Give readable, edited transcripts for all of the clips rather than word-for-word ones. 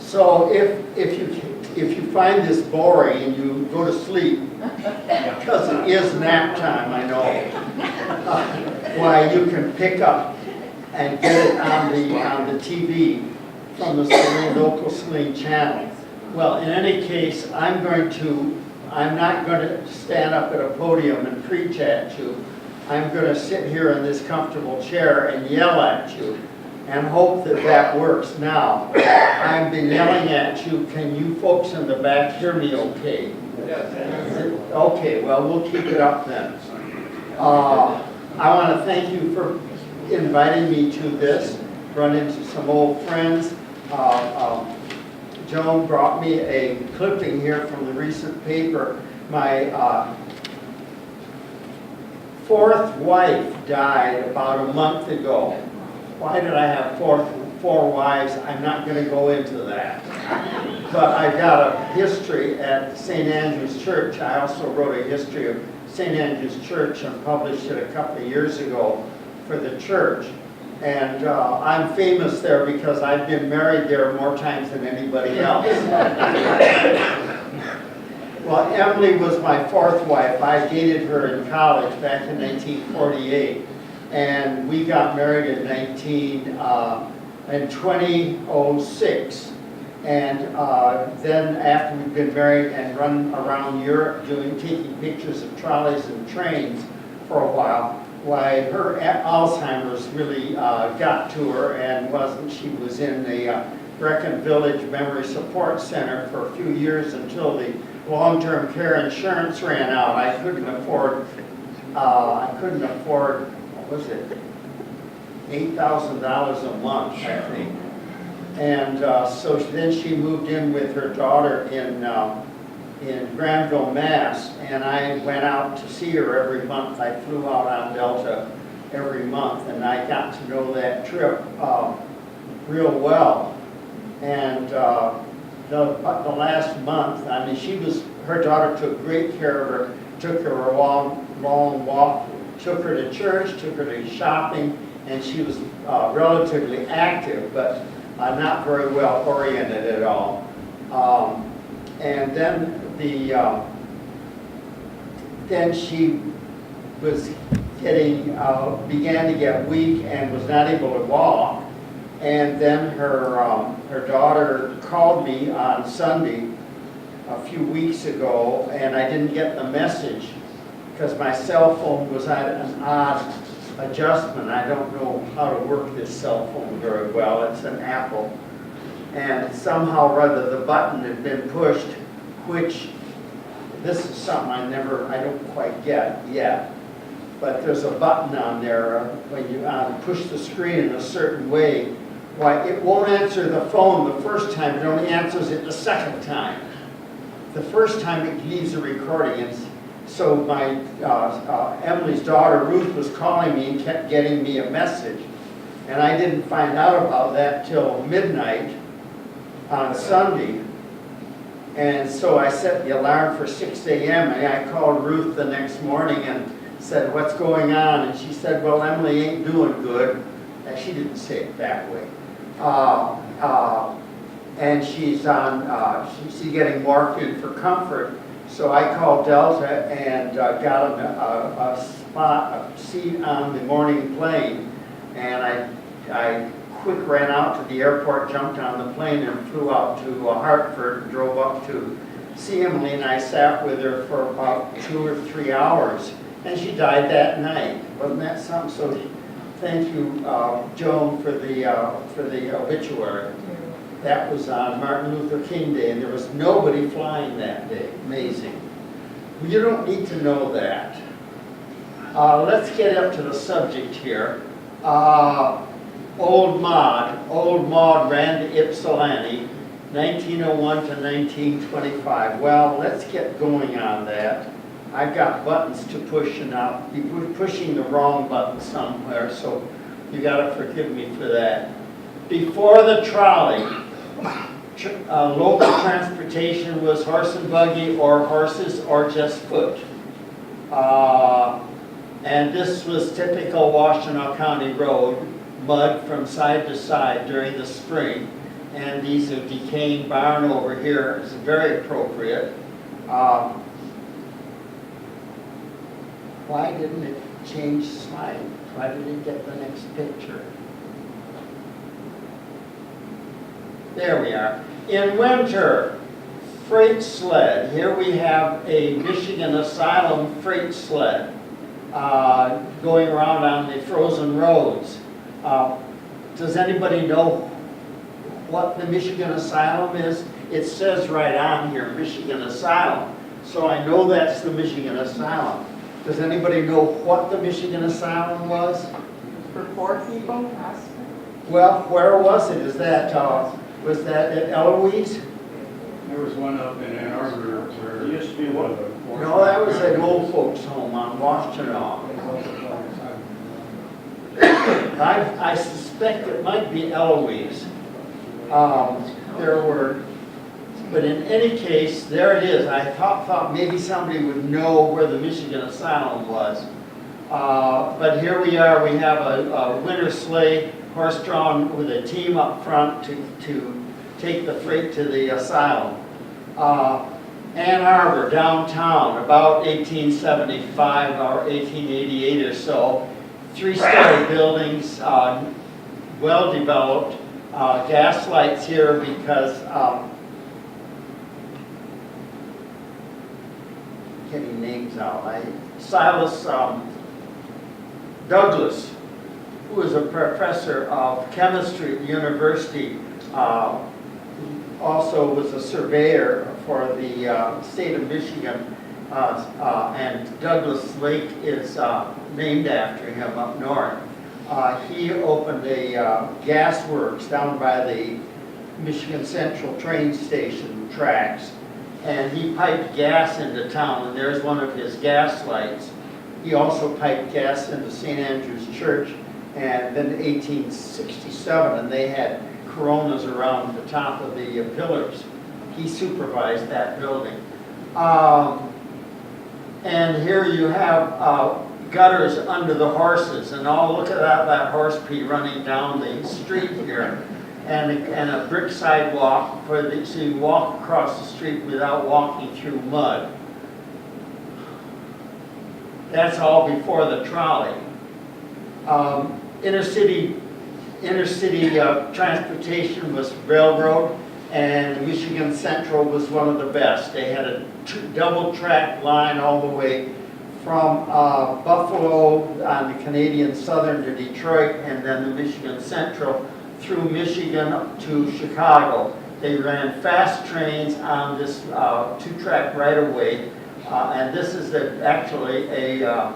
So if you find this boring and you go to sleep, because it is nap time, I know, why you can pick up and get it on the TV from the Saline, local Saline channel. Well, in any case, I'm not going to stand up at a podium and preach at you. I'm going to sit here in this comfortable chair and yell at you and hope that that works. Now, I've been yelling at you. Can you folks in the back hear me okay? Yes. Okay, well, we'll keep it up then. I want to thank you for inviting me to this. Run into some old friends. Joan brought me a clipping here from the recent paper. My fourth wife died about a month ago. Why did I have four wives? I'm not going to go into that. But I got a history at St. Andrew's Church. I also wrote a history of St. Andrew's Church and published it a couple of years ago for the church. And I'm famous there because I've been married there more times than anybody else. Well, Emily was my fourth wife. I dated her in college back in 1948. And we got married in 2006. And then after we'd been married and run around Europe taking pictures of trolleys and trains for a while, why her Alzheimer's really got to her and she was in the Brecon Village Memory Support Center for a few years until the long-term care insurance ran out. I couldn't afford, what was it, $8,000 a month, I think. And so then she moved in with her daughter in Granville, Mass, and I went out to see her every month. I flew out on Delta every month, and I got to know that trip real well. And the last month, I mean, her daughter took great care of her, took her a long walk, took her to church, took her to shopping, and she was relatively active, but not very well oriented at all. And then then she was began to get weak and was not able to walk. And then her daughter called me on Sunday a few weeks ago, and I didn't get the message because my cell phone was at an odd adjustment. I don't know how to work this cell phone very well. It's an Apple. And somehow or other the button had been pushed, which this is something I don't quite get yet. But there's a button on there when you push the screen in a certain way. Why, it won't answer the phone the first time, it only answers it the second time. The first time it leaves a recording. And so my Emily's daughter Ruth was calling me and kept getting me a message. And I didn't find out about that till midnight on Sunday. And so I set the alarm for 6 a.m. and I called Ruth the next morning and said, "What's going on?" And she said, "Well, Emily ain't doing good." And she didn't say it that way. And she's getting morphine for comfort. So I called Delta and got a seat on the morning plane. And I quick ran out to the airport, jumped on the plane, and flew out to Hartford, and drove up to see Emily, and I sat with her for about 2 or 3 hours, and she died that night. Wasn't that something? So thank you, Joan, for the obituary. That was on Martin Luther King Day, and there was nobody flying that day. Amazing. Well, you don't need to know that. Let's get up to the subject here. Old Maud ran to Ypsilanti, 1901 to 1925. Well, let's get going on that. I've got buttons to push, and I'll be pushing the wrong button somewhere, so you gotta forgive me for that. Before the trolley, local transportation was horse and buggy, or horses, or just foot. And this was typical Washtenaw County road, mud from side to side during the spring. And these are decaying barn over here is very appropriate. Why didn't it change slide? Why did it get the next picture? There we are. In winter, freight sled. Here we have a Michigan Asylum freight sled going around on the frozen roads. Does anybody know what the Michigan Asylum is? It says right on here, Michigan Asylum. So I know that's the Michigan Asylum. Does anybody know what the Michigan Asylum was? For poor people? Well, where was it? Was that at Eloise? There was one up in Ann Arbor where. There used to be one. No, that was at Old Folks Home on Washtenaw. I suspect it might be Eloise. But in any case, there it is. I thought maybe somebody would know where the Michigan Asylum was. But here we are. We have a winter sleigh, horse-drawn, with a team up front to take the freight to the asylum. Ann Arbor, downtown, about 1875 or 1888 or so. 3-story buildings, well-developed. Gas lights here because getting names out. Silas Douglas, who was a professor of chemistry at the university, also was a surveyor for the state of Michigan, and Douglas Lake is named after him up north. He opened a gas works down by the Michigan Central train station tracks, and he piped gas into town, and there's one of his gas lights. He also piped gas into St. Andrew's Church, and then in 1867, and they had coronas around the top of the pillars. He supervised that building. And here you have gutters under the horses, and look at that horse pee running down the street here, and a brick sidewalk so you walk across the street without walking through mud. That's all before the trolley. Inner city transportation was railroad, and Michigan Central was one of the best. They had a double track line all the way from Buffalo on the Canadian Southern to Detroit, and then the Michigan Central through Michigan to Chicago. They ran fast trains on this 2-track right-of-way, and this is actually a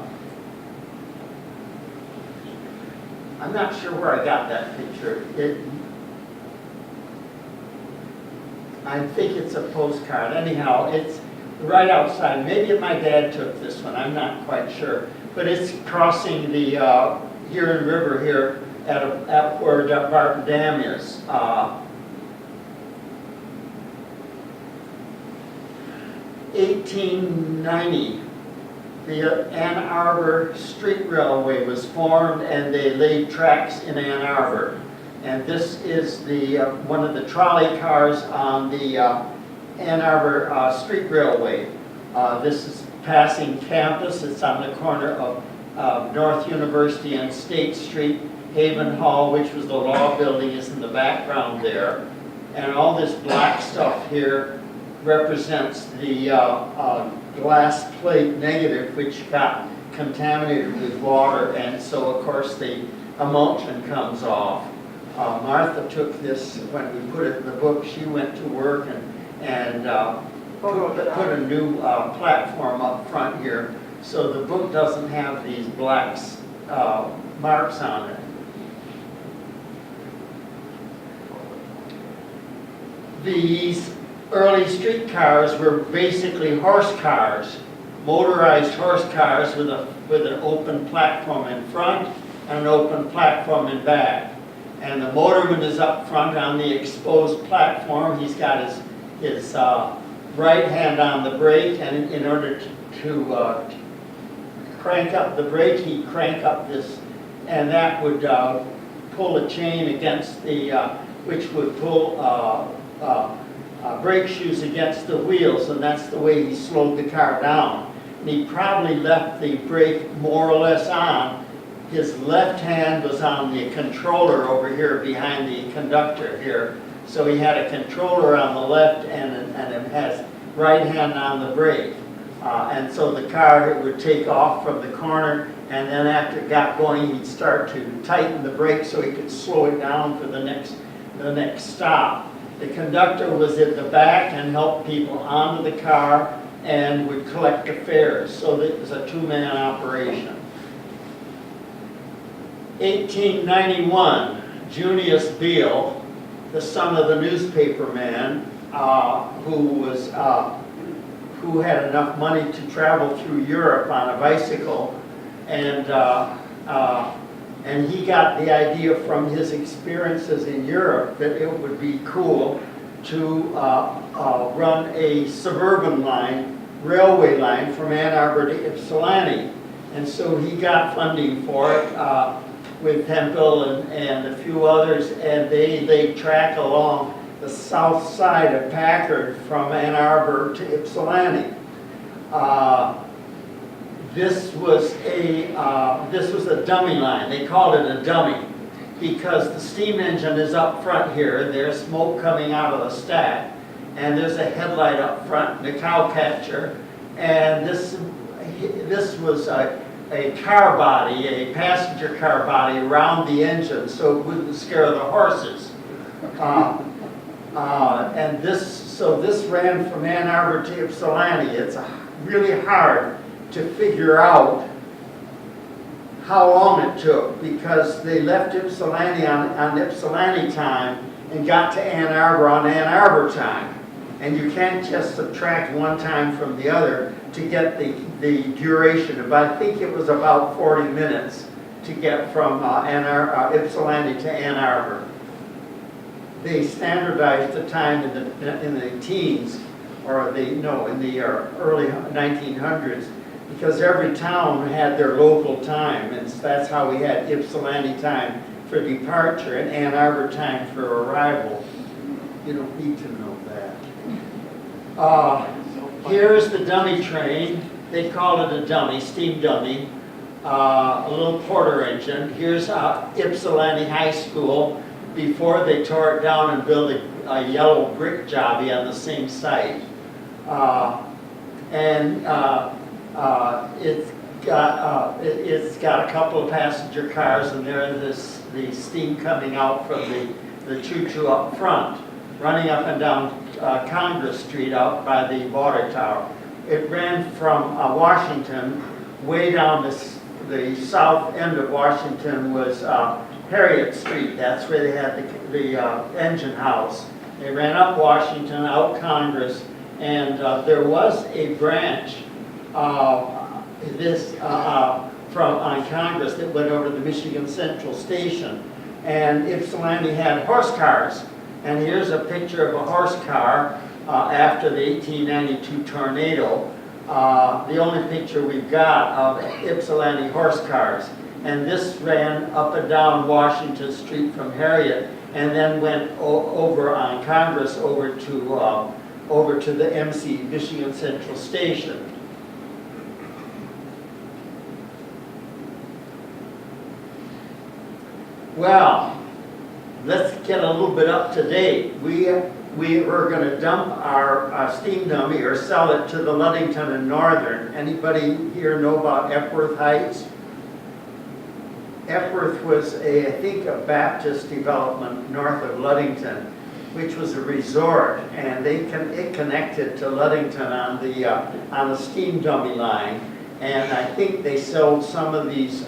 I'm not sure where I got that picture. I think it's a postcard. Anyhow, it's right outside. Maybe my dad took this one. I'm not quite sure. But it's crossing the Huron River here at where Barton Dam is. 1890. The Ann Arbor Street Railway was formed, and they laid tracks in Ann Arbor. And this is one of the trolley cars on the Ann Arbor Street Railway. This is passing campus. It's on the corner of North University and State Street. Haven Hall, which was the law building, is in the background there. And all this black stuff here represents the glass plate negative, which got contaminated with water, and so of course the emulsion comes off. Martha took this when we put it in the book. She went to work and put a new platform up front here, so the book doesn't have these black marks on it. These early streetcars were basically horse cars, motorized horse cars with an open platform in front and an open platform in back. And the motorman is up front on the exposed platform. He's got his right hand on the brake, and in order to crank up the brake, he'd crank up this, and that would pull a chain against the which would pull brake shoes against the wheels, and that's the way he slowed the car down. And he probably left the brake more or less on. His left hand was on the controller over here behind the conductor here. So he had a controller on the left and it has right hand on the brake. And so the car would take off from the corner, and then after it got going, he'd start to tighten the brake so he could slow it down for the next stop. The conductor was at the back and helped people onto the car and would collect the fares. So it was a two-man operation. 1891, Junius Beale, the son of the newspaper man, who had enough money to travel through Europe on a bicycle, and he got the idea from his experiences in Europe that it would be cool to run a suburban line, railway line from Ann Arbor to Ypsilanti. And so he got funding for it with Hempel and a few others, and they track along the south side of Packard from Ann Arbor to Ypsilanti. This was a dummy line. They called it a dummy because the steam engine is up front here. There's smoke coming out of the stack, and there's a headlight up front, the cow catcher, and this was a car body, a passenger car body around the engine, so it wouldn't scare the horses. And this ran from Ann Arbor to Ypsilanti. It's really hard to figure out how long it took because they left Ypsilanti on Ypsilanti time and got to Ann Arbor on Ann Arbor time. And you can't just subtract one time from the other to get the duration. But I think it was about 40 minutes to get from Ypsilanti to Ann Arbor. They standardized the time in the teens, or in the early 1900s, because every town had their local time, and that's how we had Ypsilanti time for departure and Ann Arbor time for arrival. You don't need to know that. Here's the dummy train. They call it a dummy, steam dummy, a little Porter engine. Here's Ypsilanti High School before they tore it down and built a yellow brick jobby on the same site. It's got a couple of passenger cars, and there's the steam coming out from the choo-choo up front, running up and down Congress Street out by the water tower. It ran from Washington way down the south end of Washington was Harriet Street. That's where they had the engine house. They ran up Washington, out Congress, and there was a branch from on Congress that went over to the Michigan Central Station, and Ypsilanti had horse cars. And here's a picture of a horse car after the 1892 tornado. The only picture we've got of Ypsilanti horse cars. And this ran up and down Washington Street from Harriet, and then went over on Congress over to the MC, Michigan Central Station. Well, let's get a little bit up to date. We were going to dump our steam dummy or sell it to the Ludington and Northern. Anybody here know about Epworth Heights? Epworth was I think a Baptist development north of Ludington, which was a resort, and it connected to Ludington on the steam dummy line. And I think they sold some of these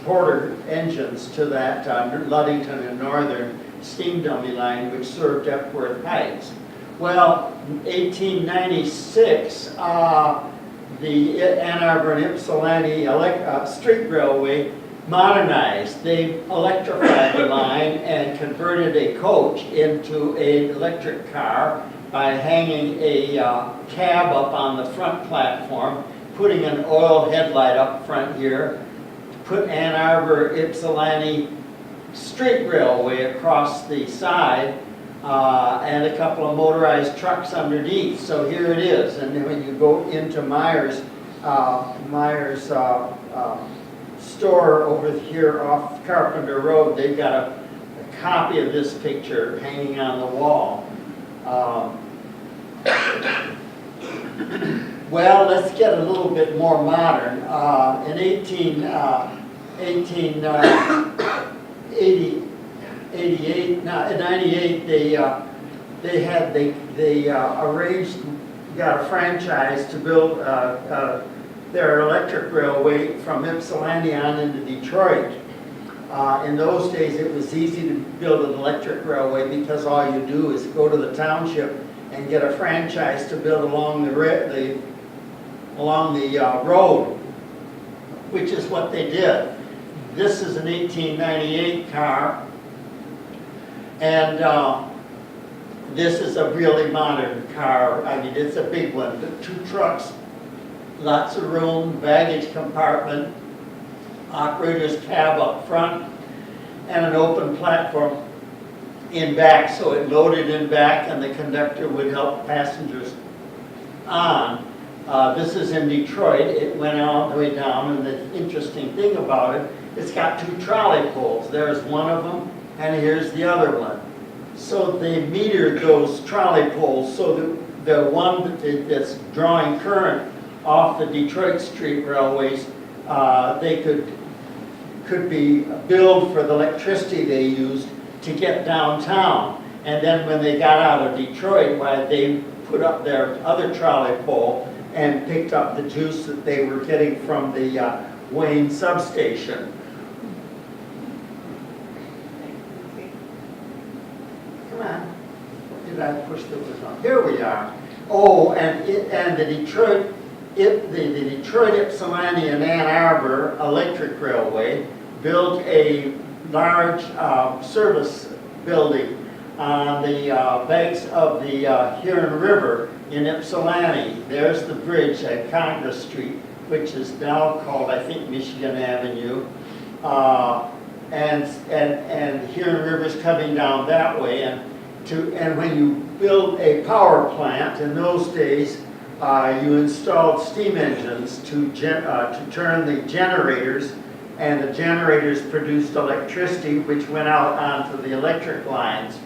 Porter engines to that Ludington and Northern steam dummy line, which served Epworth Heights. Well, 1896, the Ann Arbor and Ypsilanti street railway modernized. They electrified the line and converted a coach into an electric car by hanging a cab up on the front platform, putting an oil headlight up front here, put Ann Arbor, Ypsilanti street railway across the side, and a couple of motorized trucks underneath. So here it is. And then when you go into Myers' store over here off Carpenter Road, they've got a copy of this picture hanging on the wall. Well, let's get a little bit more modern. In 98, they arranged, got a franchise to build their electric railway from Ypsilanti on into Detroit. In those days, it was easy to build an electric railway because all you do is go to the township and get a franchise to build along the road, which is what they did. This is an 1898 car, and this is a really modern car. I mean, it's a big one. The 2 trucks, lots of room, baggage compartment, operator's cab up front, and an open platform in back, so it loaded in back and the conductor would help passengers on. This is in Detroit. It went all the way down, and the interesting thing about it, it's got 2 trolley poles. There's one of them, and here's the other one. So they metered those trolley poles so that the one that's drawing current off the Detroit Street railways, they could be billed for the electricity they used to get downtown. And then when they got out of Detroit, why they put up their other trolley pole and picked up the juice that they were getting from the Wayne substation. Come on. Did I push the button on? Here we are. Oh, and the Detroit Ypsilanti and Ann Arbor Electric Railway built a large service building on the banks of the Huron River in Ypsilanti. There's the bridge at Congress Street, which is now called, I think, Michigan Avenue. And Huron River's coming down that way. And when you build a power plant, in those days, you installed steam engines to turn the generators, and the generators produced electricity which went out onto the electric lines.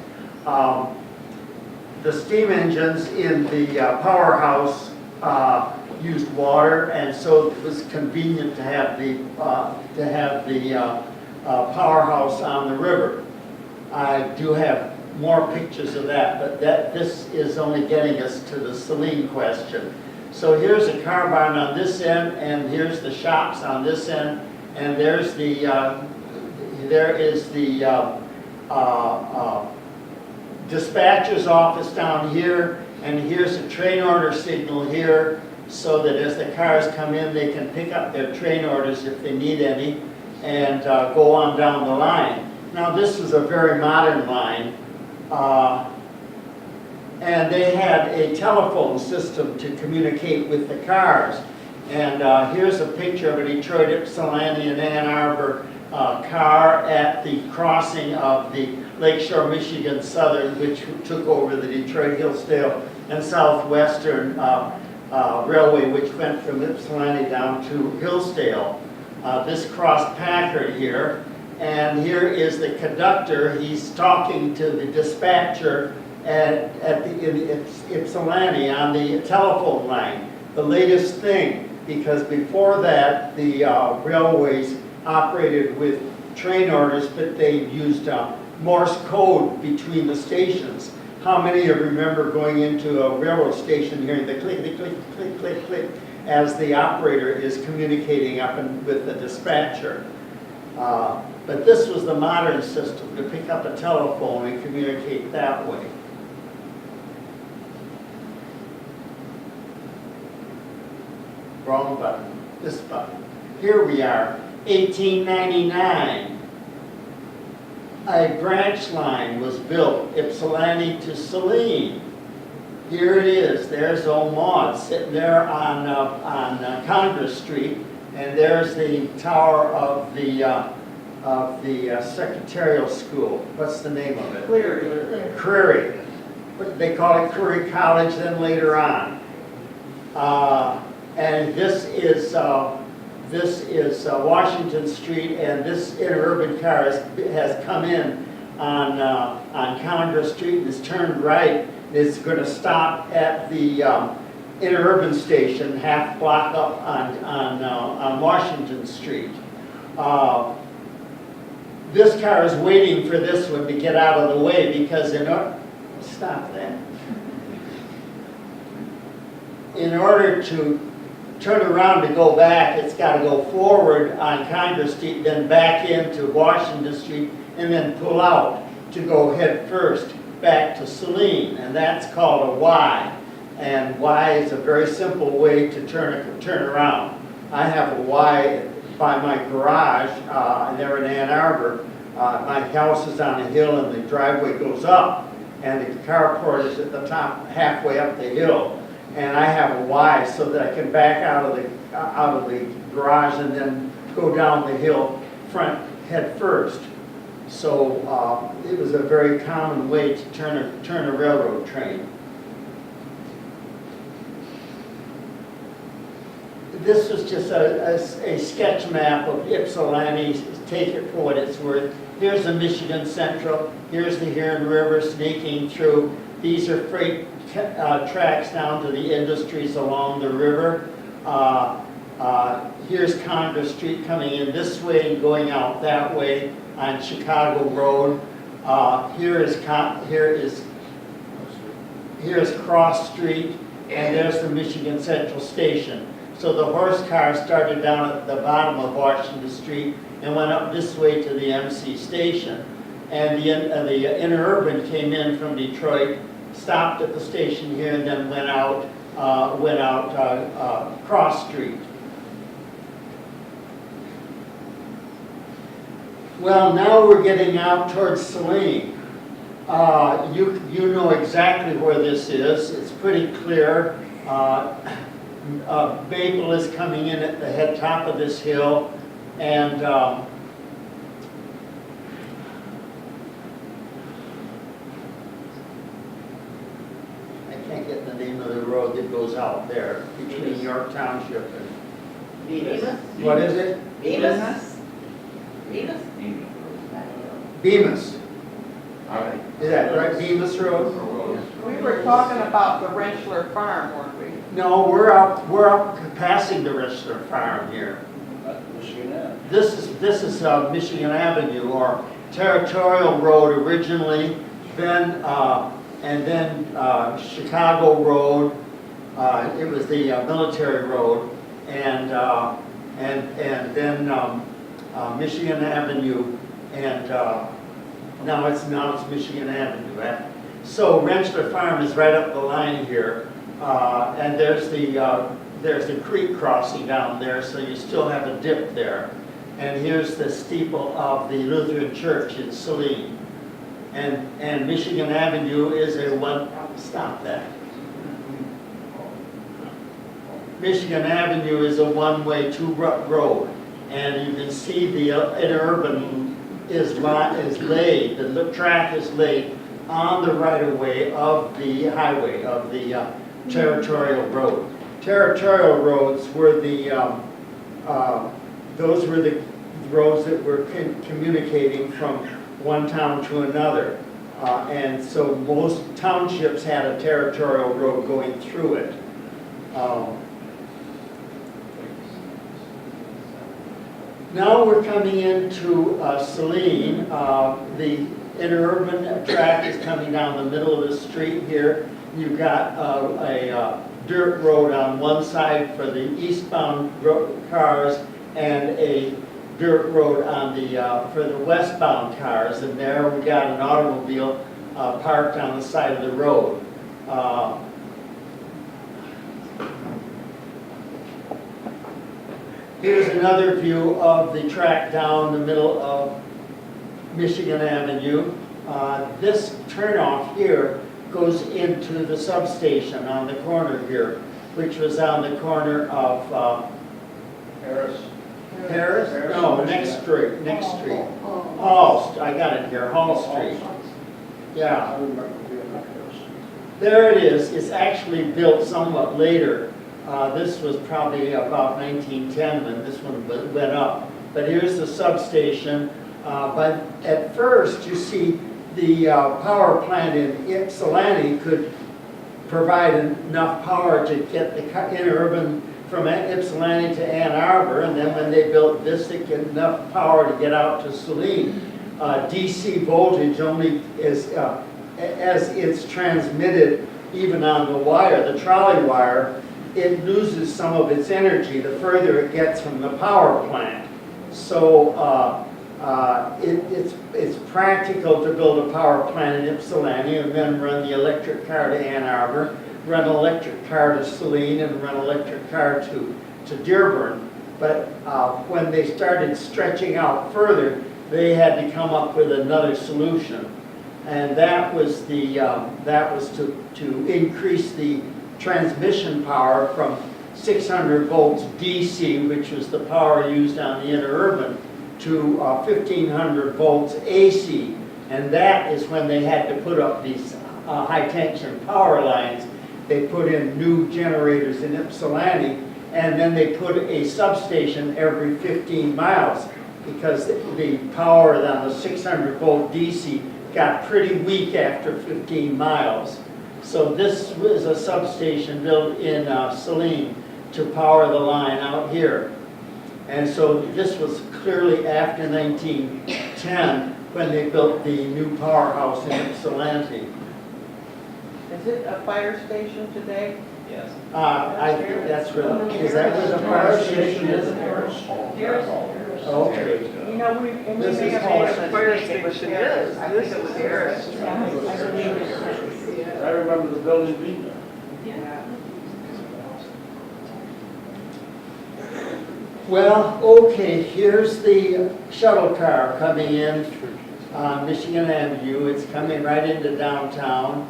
The steam engines in the powerhouse used water, and so it was convenient to have the powerhouse on the river. I do have more pictures of that, but this is only getting us to the Saline question. So here's a car barn on this end, and here's the shops on this end, and there is the dispatcher's office down here, and here's a train order signal here, so that as the cars come in, they can pick up their train orders if they need any, and go on down the line. Now this is a very modern line, and they had a telephone system to communicate with the cars. And here's a picture of a Detroit Ypsilanti and Ann Arbor car at the crossing of the Lakeshore Michigan Southern, which took over the Detroit Hillsdale and Southwestern Railway, which went from Ypsilanti down to Hillsdale. This crossed Packard here, and here is the conductor. He's talking to the dispatcher in Ypsilanti on the telephone line. The latest thing, because before that the railways operated with train orders, but they used Morse code between the stations. How many of you remember going into a railroad station hearing the click, click, click, click, click, click, as the operator is communicating up with the dispatcher? But this was the modern system, to pick up a telephone and communicate that way. Wrong button, this button. Here we are, 1899. A branch line was built, Ypsilanti to Saline. Here it is. There's old Maud sitting there on Congress Street, and there's the tower of the secretarial school. What's the name of it? Cleary. Creary. They call it Creary College then later on. And this is Washington Street, and this interurban car has come in on Congress Street and is turned right. It's going to stop at the interurban station, half block up on Washington Street. This car is waiting for this one to get out of the way because stop that. In order to turn around to go back, it's got to go forward on Congress Street, then back into Washington Street, and then pull out to go head first back to Saline, and that's called a Y. And Y is a very simple way to turn around. I have a Y by my garage, and they're in Ann Arbor. My house is on a hill, and the driveway goes up, and the carport is at the top, halfway up the hill. And I have a Y so that I can back out of the garage and then go down the hill front head first. So it was a very common way to turn a railroad train. This was just a sketch map of Ypsilanti. Take it for what it's worth. Here's the Michigan Central. Here's the Huron River sneaking through. These are freight tracks down to the industries along the river. Here's Congress Street coming in this way and going out that way on Chicago Road. Here is Cross Street, and there's the Michigan Central Station. So the horse car started down at the bottom of Washington Street and went up this way to the MC station. And the interurban came in from Detroit, stopped at the station here, and then went out Cross Street. Well, now we're getting out towards Saline. You know exactly where this is. It's pretty clear. Maple is coming in at the head top of this hill, and I can't get the name of the road that goes out there between York Township and Bemis? what is it? Bemis? Bemis? Bemis. Is that right? Bemis Road? We were talking about the Rentschler Farm, weren't we? No, we're up passing the Rentschler Farm here. This is Michigan Avenue, or Territorial Road originally, then and then Chicago Road. It was the military road, and then Michigan Avenue, and now it's Michigan Avenue. So Rentschler Farm is right up the line here, and there's the creek crossing down there, so you still have a dip there. And here's the steeple of the Lutheran Church in Saline. And Michigan Avenue is stop that. Michigan Avenue is a one-way, two-rut road. And you can see the interurban is laid, the track is laid on the right-of-way of the highway, of the territorial road. Territorial roads were those were the roads that were communicating from one town to another. And so most townships had a territorial road going through it. Now we're coming into Saline. The interurban track is coming down the middle of the street here. You've got a dirt road on one side for the eastbound cars and a dirt road on for the westbound cars. And there we got an automobile parked on the side of the road. Here's another view of the track down the middle of Michigan Avenue. This turnoff here goes into the substation on the corner here, which was on the corner of Harris. Paris? No, next street, next street. Hall, I got it here, Hall Street. Yeah. There it is. It's actually built somewhat later. This was probably about 1910 when this one went up. But here's the substation. But at first, you see, the power plant in Saline could provide enough power to get the interurban from Ypsilanti to Ann Arbor, and then when they built this, they get enough power to get out to Saline. DC voltage only is, as it's transmitted even on the wire, the trolley wire, it loses some of its energy the further it gets from the power plant. So it's practical to build a power plant in Ypsilanti and then run the electric car to Ann Arbor, run an electric car to Saline, and run an electric car to Dearborn. But when they started stretching out further, they had to come up with another solution, and that was to increase the transmission power from 600 volts DC, which was the power used on the interurban, to 1500 volts AC, and that is when they had to put up these high tension power lines. They put in new generators in Ypsilanti, and then they put a substation every 15 miles because the power on the 600 volt DC got pretty weak after 15 miles. So this was a substation built in Saline to power the line out here. And so this was clearly after 1910 when they built the new powerhouse in Ypsilanti. Is it a fire station today? Yes. I think that's where, is that where the fire station is? Okay. You know, we This may is have called made a a fire mistake. It was station. Harris. I think it was Harris. I remember the building being there. Well, okay, here's the shuttle car coming in on Michigan Avenue. It's coming right into downtown.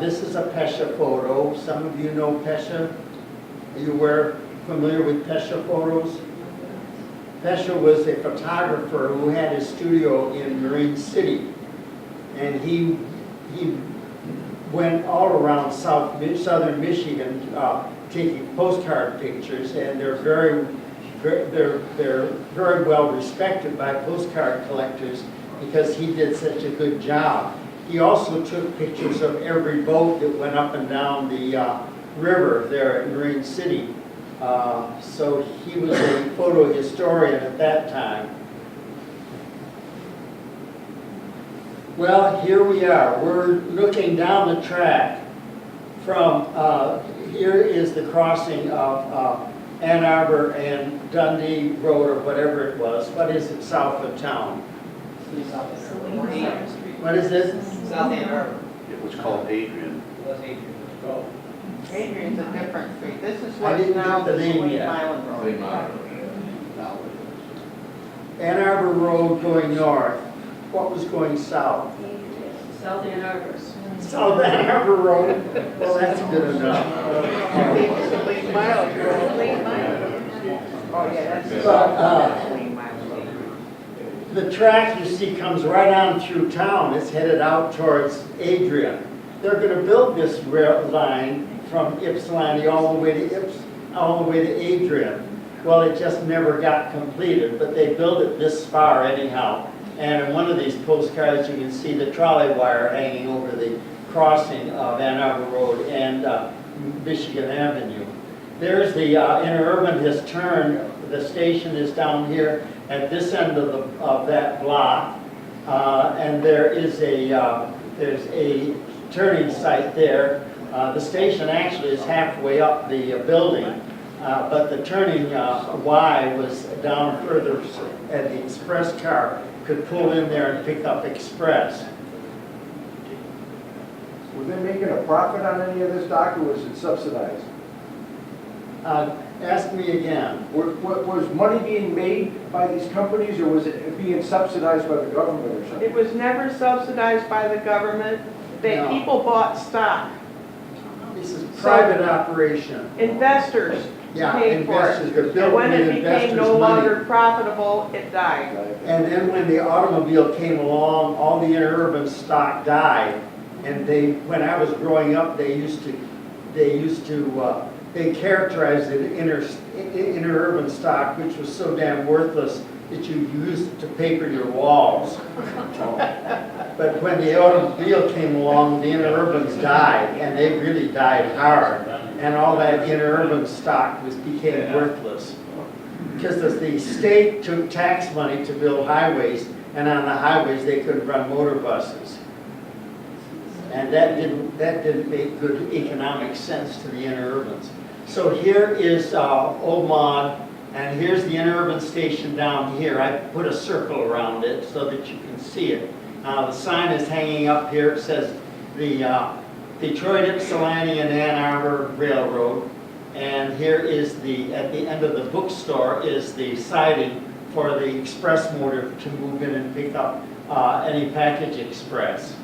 This is a Pesha photo. Some of you know Pesha. Are you familiar with Pesha photos? Pesha was a photographer who had his studio in Marine City. And he went all around southern Michigan taking postcard pictures, and they're very well respected by postcard collectors because he did such a good job. He also took pictures of every boat that went up and down the river there at Marine City. So he was a photo historian at that time. Well, here we are. We're looking down the track from, here is the crossing of Ann Arbor and Dundee Road, or whatever it was. What is it south of town? What is this? South Ann Arbor. It was called Adrian. Was Adrian. Adrian's a different street. This is I what's didn't now get the the name Saline yet. Island Road. Ann Arbor Road going north. What was going south? South Ann Arbor. South Ann Arbor Road. Well, that's good enough. Saline Miles Road. Oh, yeah, that's But, Saline Miles Road. the track you see comes right on through town. It's headed out towards Adrian. They're going to build this rail line from Ypsilanti all the way to Adrian. Well, it just never got completed, but they built it this far anyhow. And in one of these postcards, you can see the trolley wire hanging over the crossing of Ann Arbor Road and Michigan Avenue. There's the interurban has turned. The station is down here at this end of that block, and there is there's a turning site there. The station actually is halfway up the building, but the turning Y was down further, and the express car could pull in there and pick up express. Were they making a profit on any of this, Doc, or was it subsidized? Ask me again. Was money being made by these companies, or was it being subsidized by the government or something? It was never subsidized by the government. No. People bought stock. This is private operation. Investors Yeah, paid for investors, the it. bill And when made it became investors no money. longer profitable, it died. And then when the automobile came along, all the interurban stock died. And when I was growing up, they characterized it interurban stock, which was so damn worthless that you used it to paper your walls. But when the automobile came along, the interurbans died, and they really died hard. And all that interurban stock became worthless. Because the state took tax money to build highways, and on the highways they couldn't run motor buses. And that didn't make good economic sense to the interurbans. So here is Old Maud, and here's the interurban station down here. I put a circle around it so that you can see it. The sign is hanging up here. It says the Detroit, Saline, and Ann Arbor Railroad. And here is at the end of the bookstore is the siding for the express motor to move in and pick up any package express.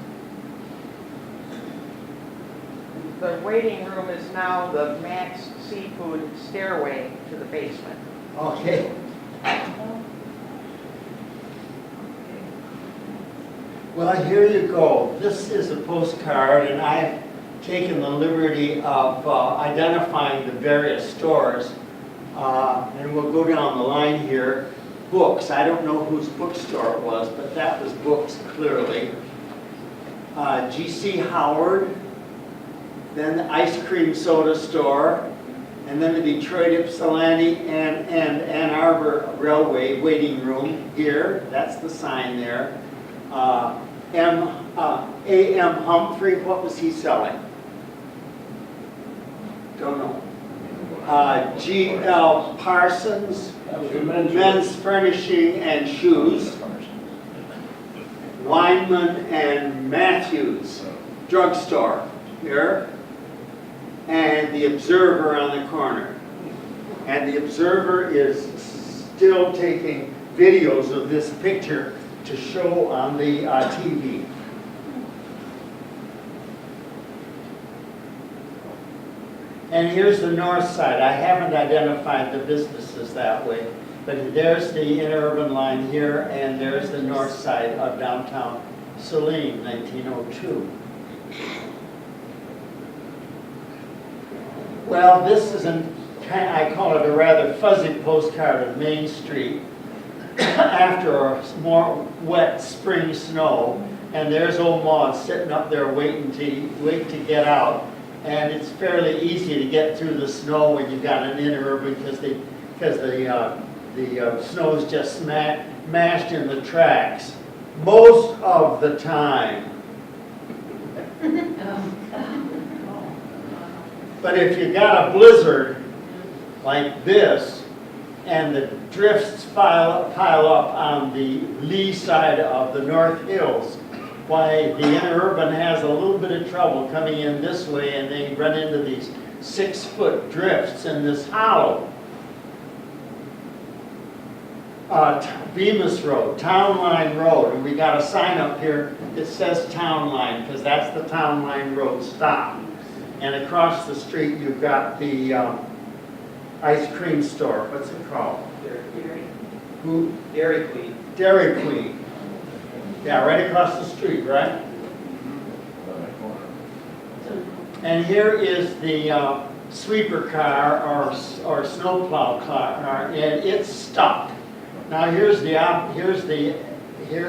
The waiting room is now the Max Seafood stairway to the basement. Okay. Well, here you go. This is a postcard, and I've taken the liberty of identifying the various stores. And we'll go down the line here. Books. I don't know whose bookstore it was, but that was Books, clearly. G.C. Howard. Then the ice cream soda store. And then the Detroit, Ypsilanti, and Ann Arbor Railway waiting room here. That's the sign there. A.M. Humphrey, what was he selling? Don't know. G.L. Parsons, men's furnishing and shoes. Weinman and Matthews, drugstore here. And the Observer on the corner. And the Observer is still taking videos of this picture to show on the TV. And here's the north side. I haven't identified the businesses that way, but there's the interurban line here, and there's the north side of downtown Saline, 1902. Well, this is I call it a rather fuzzy postcard of Main Street after a more wet spring snow, and there's Old Maud sitting up there waiting to get out, and it's fairly easy to get through the snow when you've got an interurban because the snow is just mashed in the tracks most of the time. But if you got a blizzard like this, and the drifts pile up on the lee side of the North Hills, why the interurban has a little bit of trouble coming in this way, and they run into these 6-foot drifts in this hollow. Bemis Road, Town Line Road, and we got a sign up here that says Town Line, because that's the Town Line Road stop. And across the street, you've got the ice cream store. What's it called? Dairy. Who? Dairy Queen. Dairy Queen. Yeah, right across the street, right? And here is the sweeper car or snowplow car, and it's stuck. Now here are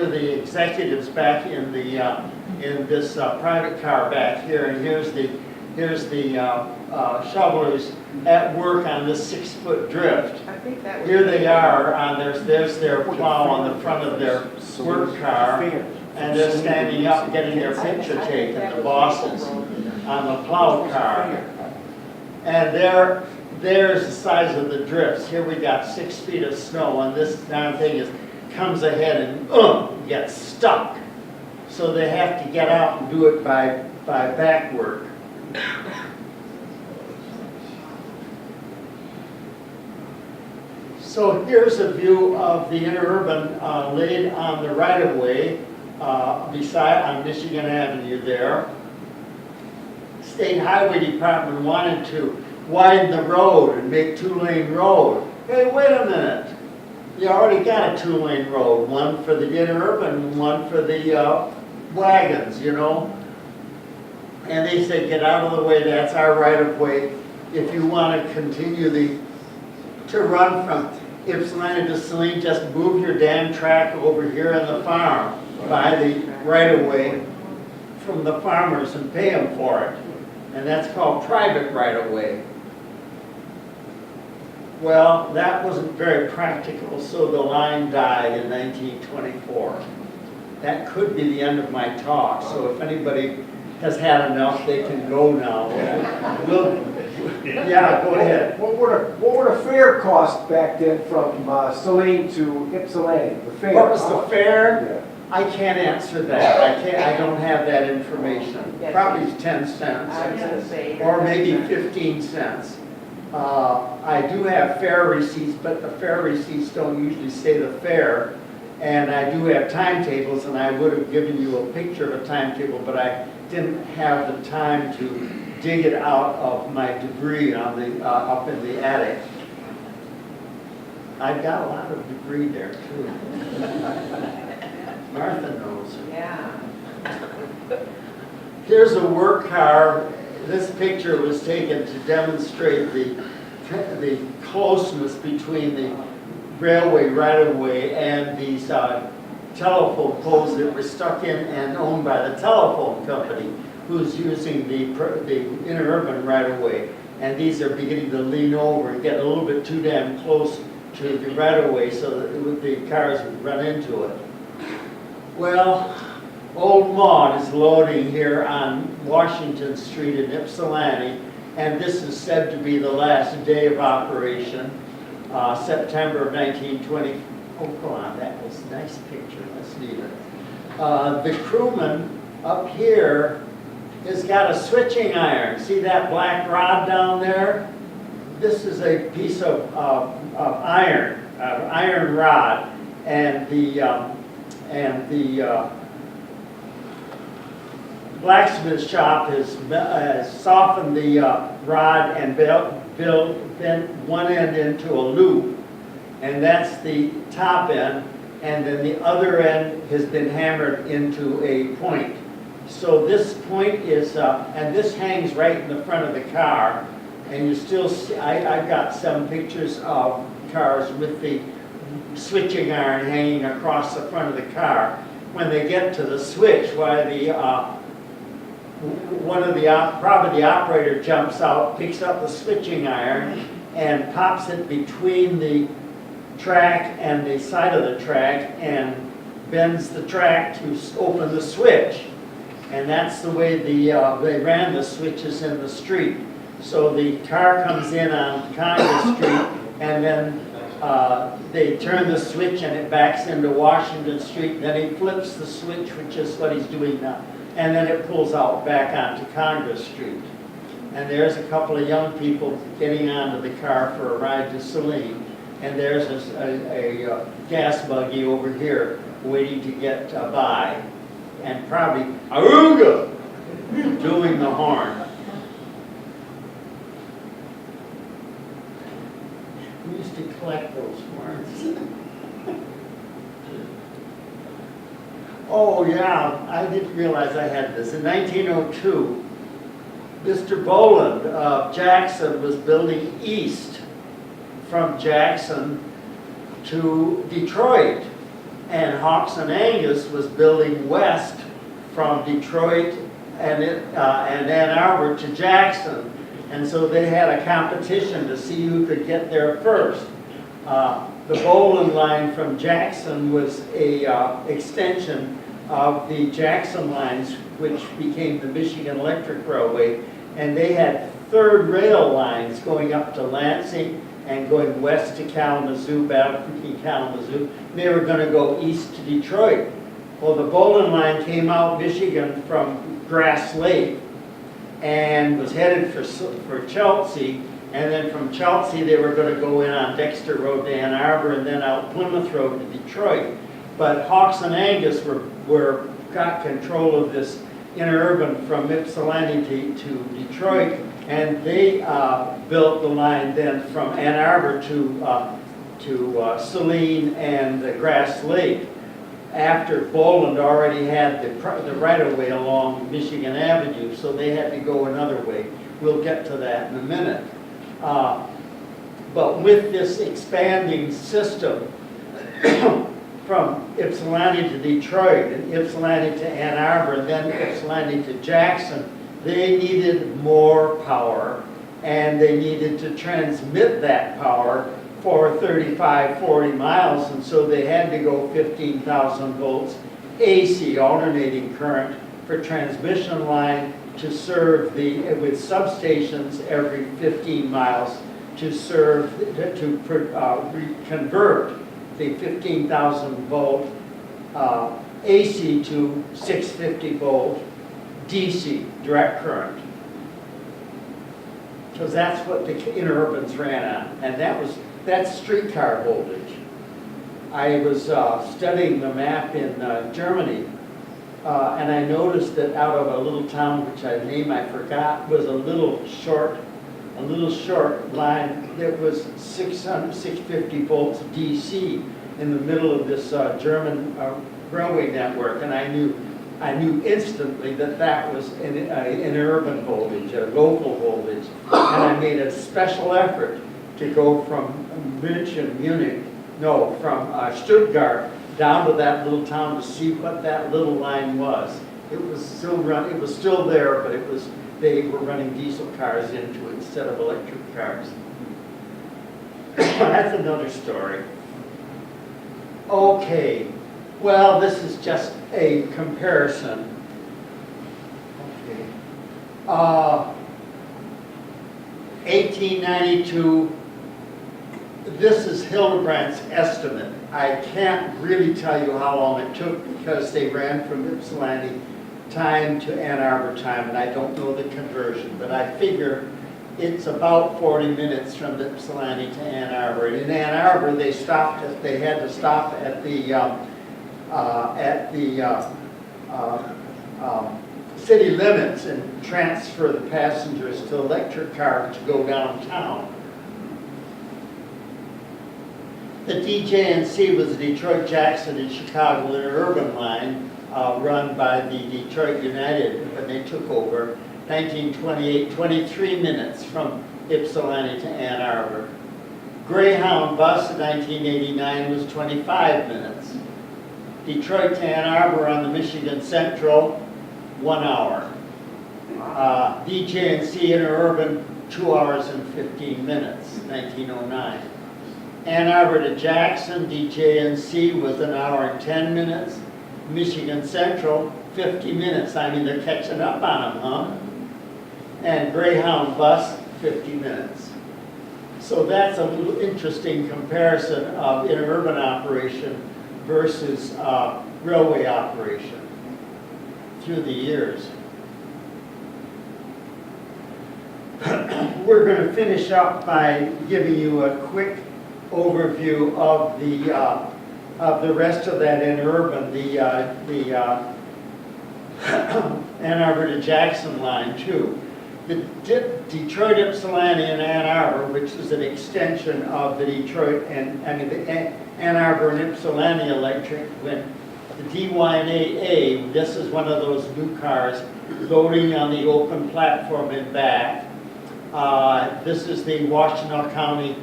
the executives back in this private car back here, and here's the shovelers at work on this 6-foot drift. I think that was. Here they are on there's their plow on the front of their work car, and they're standing up getting their picture taken, the bosses, on the plow car. And there's the size of the drifts. Here we got 6 feet of snow, and this darn thing comes ahead and gets stuck. So they have to get out and do it by back work. So here's a view of the interurban laid on the right-of-way on Michigan Avenue there. State Highway Department wanted to widen the road and make two-lane road. Hey, wait a minute. You already got a two-lane road, one for the interurban and one for the wagons, you know? And they said, get out of the way, that's our right-of-way. If you want to continue to run from Ypsilanti to Saline, just move your damn track over here on the farm, buy the right-of-way from the farmers and pay them for it. And that's called private right-of-way. Well, that wasn't very practical, so the line died in 1924. That could be the end of my talk, so if anybody has had enough, they can go now. Yeah, go ahead. What were the fare costs back then from Saline to Ypsilanti? The fare. What was the fare? Yeah. I can't answer that. I don't have that information. Probably 10 cents. I was gonna say. Or maybe 15 cents. I do have fare receipts, but the fare receipts don't usually say the fare. And I do have timetables, and I would have given you a picture of a timetable, but I didn't have the time to dig it out of my debris on the up in the attic. I've got a lot of debris there too. Martha knows. Yeah. Here's a work car. This picture was taken to demonstrate the closeness between the railway right-of-way and these telephone poles that were stuck in and owned by the telephone company, who's using the interurban right-of-way. And these are beginning to lean over and get a little bit too damn close to the right-of-way so that the cars would run into it. Well, Old Maud is loading here on Washington Street in Ypsilanti, and this is said to be the last day of operation, September of 1920. Oh, go on, that was a nice picture, let's leave it. The crewman up here has got a switching iron. See that black rod down there? This is a piece of iron rod, and the blacksmith shop has softened the rod and bent one end into a loop, and that's the top end, and then the other end has been hammered into a point. So this point is, and this hangs right in the front of the car, and you still see, I've got some pictures of cars with the switching iron hanging across the front of the car. When they get to the switch, why the probably the operator jumps out, picks up the switching iron, and pops it between the track and the side of the track, and bends the track to open the switch. And that's the way they ran the switches in the street. So the car comes in on Congress Street, and then they turn the switch and it backs into Washington Street. Then he flips the switch, which is what he's doing now. And then it pulls out back onto Congress Street. And there's a couple of young people getting onto the car for a ride to Saline. And there's a gas buggy over here waiting to get by. And probably, Auga, doing the horn. We used to collect those horns. Oh yeah, I didn't realize I had this. In 1902, Mr. Boland of Jackson was building east from Jackson to Detroit, and Hawks and Angus was building west from Detroit and Ann Arbor to Jackson. And so they had a competition to see who could get there first. The Boland line from Jackson was a extension of the Jackson lines, which became the Michigan Electric Railway, and they had third rail lines going up to Lansing and going west to Kalamazoo, Battle Creek, Kalamazoo. They were going to go east to Detroit. Well, the Boland line came out Michigan from Grass Lake and was headed for Chelsea, and then from Chelsea they were going to go in on Dexter Road to Ann Arbor and then out Plymouth Road to Detroit. But Hawks and Angus got control of this interurban from Ypsilanti to Detroit, and they built the line then from Ann Arbor to Saline and Grass Lake, after Boland already had the right-of-way along Michigan Avenue, so they had to go another way. We'll get to that in a minute. But with this expanding system from Ypsilanti to Detroit and Ypsilanti to Ann Arbor and then Ypsilanti to Jackson, they needed more power, and they needed to transmit that power for 35, 40 miles, and so they had to go 15,000 volts AC, alternating current, for transmission line to serve with substations every 15 miles to serve, convert the 15,000 volt AC to 650 volt DC, direct current. Because that's what the interurbans ran on, and that's streetcar voltage. I was studying the map in Germany, and I noticed that out of a little town, which I forgot, was a little short line that was 650 volts DC in the middle of this German railway network, and I knew instantly that was an urban voltage, a local voltage, and I made a special effort to go from from Stuttgart down to that little town to see what that little line was. It was still there, but they were running diesel cars into it instead of electric cars. That's another story. Okay, well, this is just a comparison. Okay. 1892, this is Hildebrandt's estimate. I can't really tell you how long it took because they ran from Ypsilanti time to Ann Arbor time, and I don't know the conversion, but I figure it's about 40 minutes from Ypsilanti to Ann Arbor. And in Ann Arbor, they had to stop at the city limits and transfer the passengers to electric cars to go downtown. The DJNC was the Detroit, Jackson, and Chicago interurban line run by the Detroit United when they took over. 1928, 23 minutes from Ypsilanti to Ann Arbor. Greyhound bus in 1989 was 25 minutes. Detroit to Ann Arbor on the Michigan Central, 1 hour. DJNC interurban, 2 hours and 15 minutes, 1909. Ann Arbor to Jackson, DJNC was 1 hour and 10 minutes. Michigan Central, 50 minutes. I mean, they're catching up on them, huh? And Greyhound bus, 50 minutes. So that's a little interesting comparison of interurban operation versus railway operation through the years. We're going to finish up by giving you a quick overview of the rest of that interurban, the Ann Arbor to Jackson line too. The Detroit, Ypsilanti, and Ann Arbor, which is an extension of the Detroit and the Ann Arbor and Ypsilanti electric, when the DYNA-A, this is one of those new cars loading on the open platform in back. This is the Washtenaw County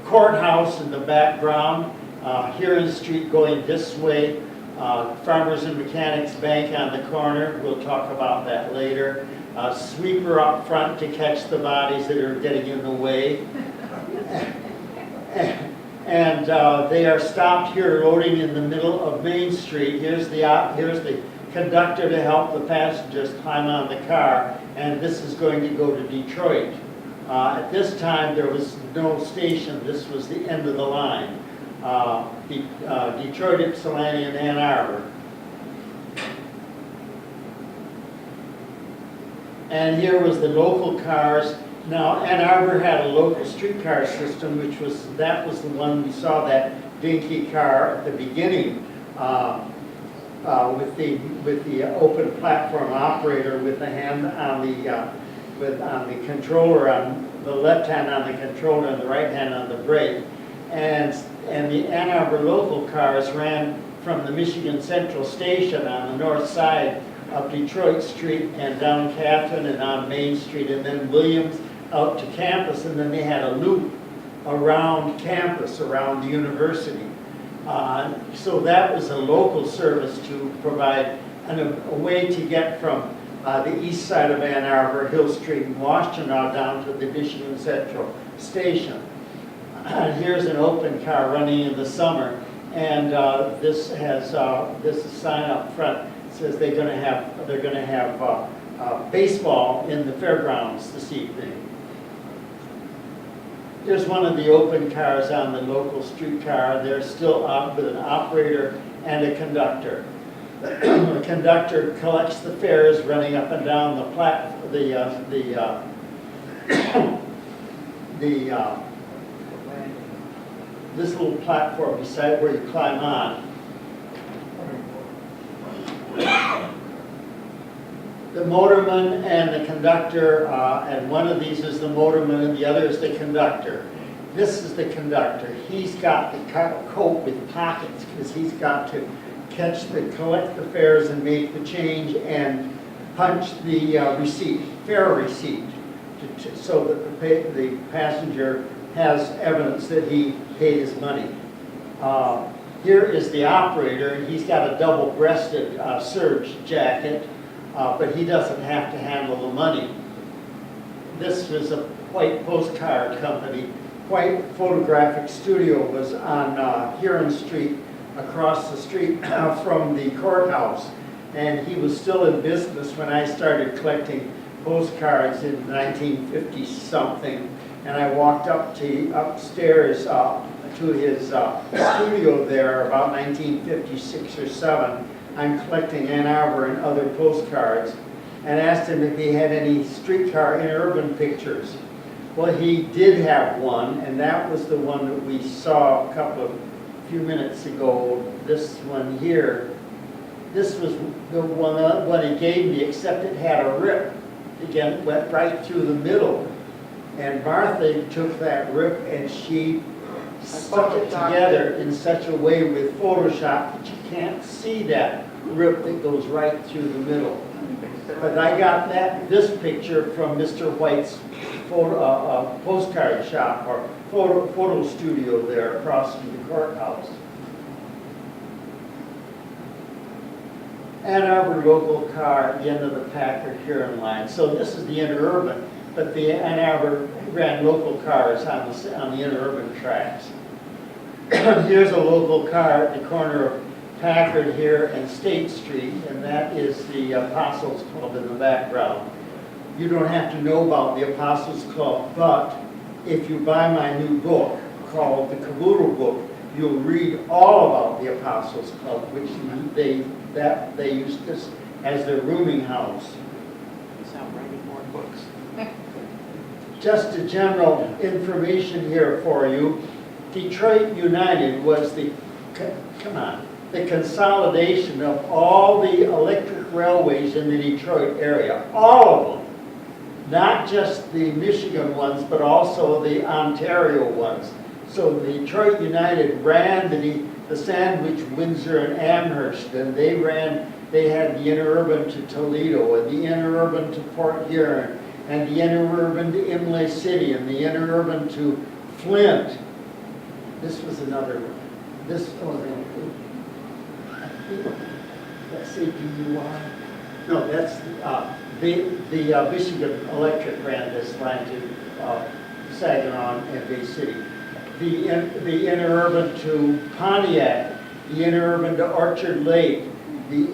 courthouse in the background. Huron Street going this way. Farmers and Mechanics Bank on the corner. We'll talk about that later. Sweeper up front to catch the bodies that are getting in the way. And they are stopped here loading in the middle of Main Street. Here's the conductor to help the passengers climb on the car, and this is going to go to Detroit. At this time, there was no station. This was the end of the line. Detroit, Ypsilanti, and Ann Arbor. And here was the local cars. Now, Ann Arbor had a local streetcar system, that was the one we saw, that dinky car at the beginning. with the open platform operator with the hand on the controller, on the left hand on the controller and the right hand on the brake. And the Ann Arbor local cars ran from the Michigan Central Station on the north side of Detroit Street and down Catherine and on Main Street, and then Williams out to campus, and then they had a loop around campus, around the university. So that was a local service to provide a way to get from the east side of Ann Arbor, Hill Street and Washtenaw down to the Michigan Central Station. And here's an open car running in the summer, and this is a sign up front. It says they're going to have baseball in the fairgrounds this evening. There's one of the open cars on the local streetcar. They're still out with an operator and a conductor. The conductor collects the fares running up and down this little platform beside where you climb on. The motorman and the conductor, and one of these is the motorman and the other is the conductor. This is the conductor. He's got the coat with pockets because he's got to collect the fares and make the change and punch the fare receipt, so that the passenger has evidence that he paid his money. Here is the operator. He's got a double-breasted serge jacket. But he doesn't have to handle the money. This was a White Postcard Company. White Photographic Studio was on Huron Street, across the street from the courthouse. And he was still in business when I started collecting postcards in 1950-something. And I walked upstairs to his studio there about 1956 or 7. I'm collecting Ann Arbor and other postcards, and asked him if he had any streetcar interurban pictures. Well, he did have one, and that was the one that we saw a few minutes ago. This one here. This was the one he gave me, except it had a rip. Again, it went right through the middle. And Martha took that rip and she stuck it together in such a way with Photoshop that you can't see that rip that goes right through the middle. But I got this picture from Mr. White's postcard shop or photo studio there across from the courthouse. Ann Arbor local car at the end of the Packard-Huron line. So this is the interurban, but the Ann Arbor ran local cars on the interurban tracks. Here's a local car at the corner of Packard here and State Street, and that is the Apostles Club in the background. You don't have to know about the Apostles Club, but if you buy my new book called The Caboodle Book, you'll read all about the Apostles Club, which they used this as their rooming house. He's out writing more books. Just a general information here for you. Detroit United was the consolidation of all the electric railways in the Detroit area. All of them. Not just the Michigan ones, but also the Ontario ones. So the Detroit United ran the Sandwich, Windsor, and Amherst, and they had the interurban to Toledo, and the interurban to Port Huron, and the interurban to Imlay City, and the interurban to Flint. This was another one. Let's see, DUI. No, that's the Michigan Electric ran this line to Saginaw and Bay City. The interurban to Pontiac, the interurban to Orchard Lake, the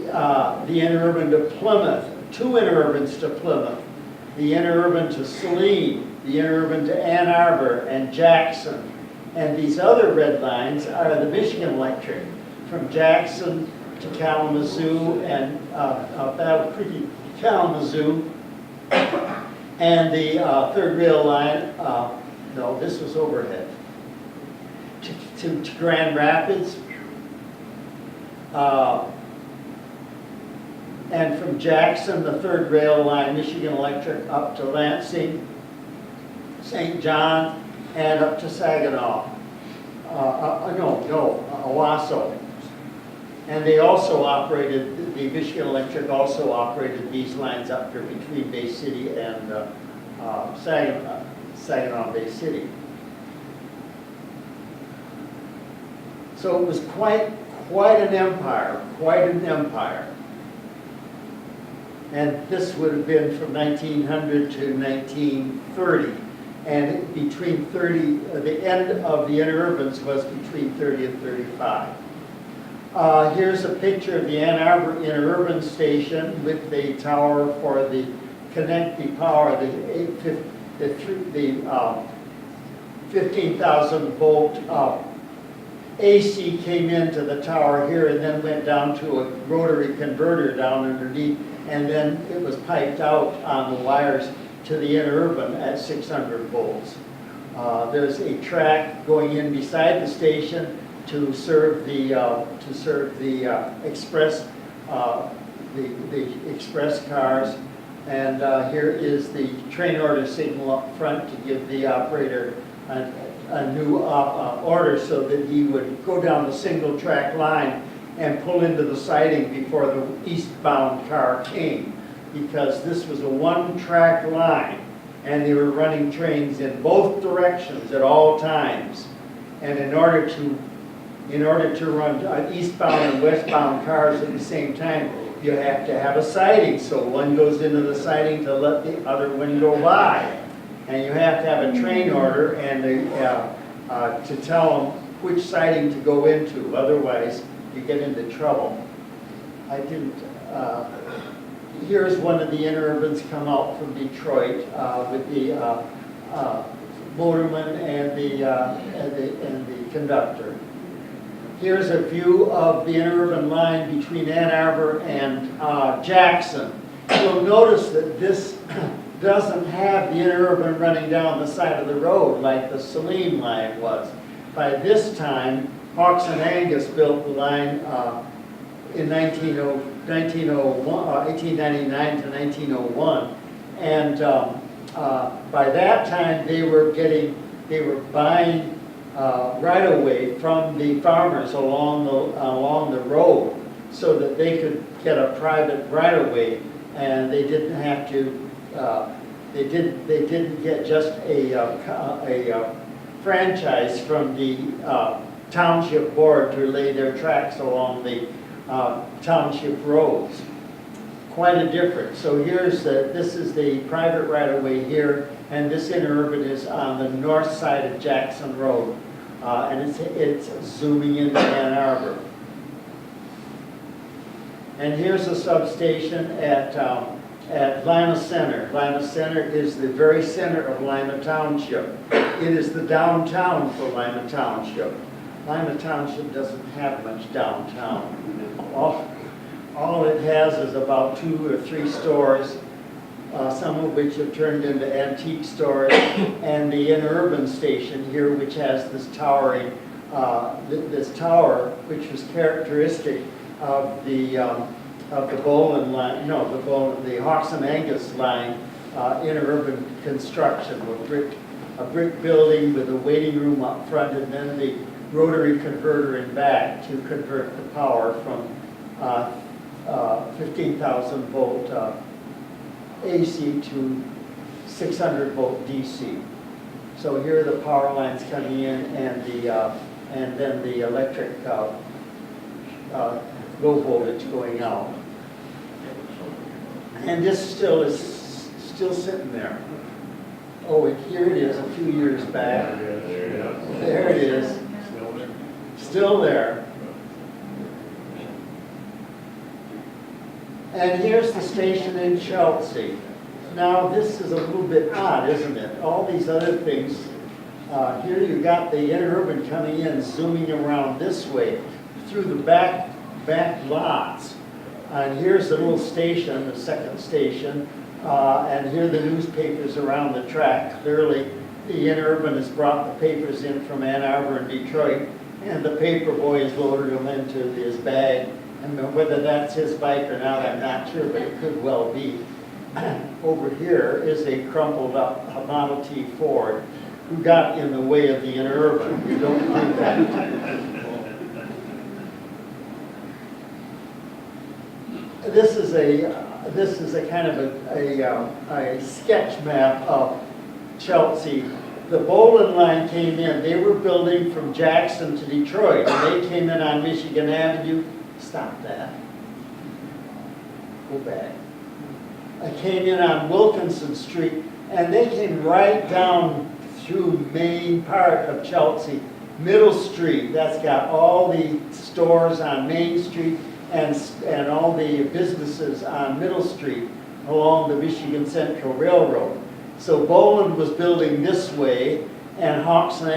interurban to Plymouth, 2 interurbans to Plymouth, the interurban to Saline, the interurban to Ann Arbor and Jackson. And these other red lines are the Michigan Electric from Jackson to Kalamazoo and Battle Creek to Kalamazoo. And the third rail line, no, this was overhead. To Grand Rapids, And from Jackson, the third rail line, Michigan Electric, up to Lansing, St. John, and up to Saginaw. Owasso. And they also operated, the Michigan Electric also operated these lines up here between Bay City and Saginaw Bay City. So it was quite an empire, quite an empire. And this would have been from 1900 to 1930. And between 30, the end of the interurbans was between 30 and 35. Here's a picture of the Ann Arbor interurban station with the tower for the connecting power, the 15,000 volt AC came into the tower here and then went down to a rotary converter down underneath, and then it was piped out on the wires to the interurban at 600 volts. There's a track going in beside the station to serve the express the express cars, and here is the train order signal up front to give the operator a new order so that he would go down the single track line and pull into the siding before the eastbound car came, because this was a one-track line and they were running trains in both directions at all times. And in order to run eastbound and westbound cars at the same time, you have to have a siding, so one goes into the siding to let the other one go by. And you have to have a train order and to tell them which siding to go into, otherwise you get into trouble. Here's one of the interurbans come out from Detroit with the motorman and the conductor. Here's a view of the interurban line between Ann Arbor and Jackson. You'll notice that this doesn't have the interurban running down the side of the road like the Saline line was. By this time, Hawks and Angus built the line in 1899 to 1901, and by that time they were buying right away from the farmers along the road, so that they could get a private right of way, and they didn't have to. They didn't get just a franchise from the township board to lay their tracks along the township roads. Quite a difference. So this is the private right-of-way here, and this interurban is on the north side of Jackson Road, and it's zooming into Ann Arbor. And here's a substation at Lima Center. Lima Center is the very center of Lima Township. It is the downtown for Lima Township. Lima Township doesn't have much downtown. All it has is about 2 or 3 stores, some of which have turned into antique stores, and the interurban station here, which has this towering, this tower, which was characteristic of the Boland line, the Hawks and Angus line, interurban construction, a brick building with a waiting room up front, and then the rotary converter in back to convert the power from 15,000 volt AC to 600 volt DC. So here are the power lines coming in, and then the electric low voltage going out. And this is still sitting there. Oh, here it is a few years back. There it is. Still there. And here's the station in Chelsea. Now this is a little bit odd, isn't it? All these other things. Here you got the interurban coming in, zooming around this way through the back lots. And here's the little station, the second station, and here are the newspapers around the track. Clearly, the interurban has brought the papers in from Ann Arbor and Detroit, and the paper boy has loaded them into his bag And whether that's his bike or not, I'm not sure, but it could well be. Over here is a crumpled up Model T Ford who got in the way of the Interurban. You don't do that. This is a kind of a sketch map of Chelsea. The Bowling line came in. They were building from Jackson to Detroit, and they came in on Michigan Avenue. Stop that. Go back. I came in on Wilkinson Street, and they came right down through main part of Chelsea. Middle Street, that's got all the stores on Main Street and all the businesses on Middle Street along the Michigan Central Railroad. So Boland was building this way, and Hawks and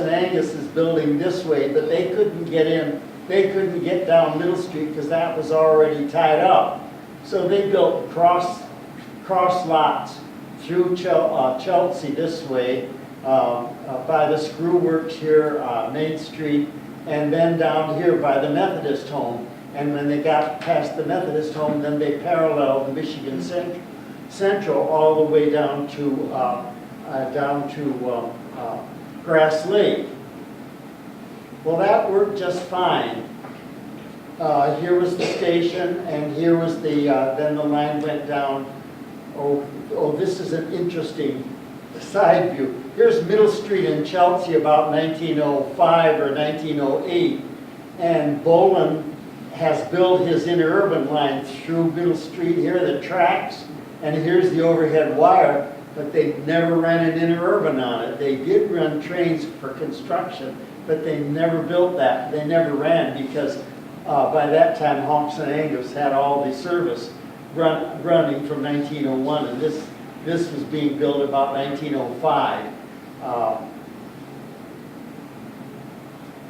Angus is building this way, but they couldn't get in. They couldn't get down Middle Street because that was already tied up. So they built cross lots through Chelsea this way, by the Screw Works here, Main Street, and then down here by the Methodist home. And when they got past the Methodist home, then they paralleled the Michigan Central all the way down to Grass Lake. Well, that worked just fine. Here was the station, and here was the, then the line went down. Oh, this is an interesting side view. Here's Middle Street in Chelsea about 1905 or 1908, and Boland has built his interurban line through Middle Street. Here are the tracks, and here's the overhead wire, but they never ran an interurban on it. They did run trains for construction, but they never built that. They never ran because by that time Hawks and Angus had all the service running from 1901, and this was being built about 1905.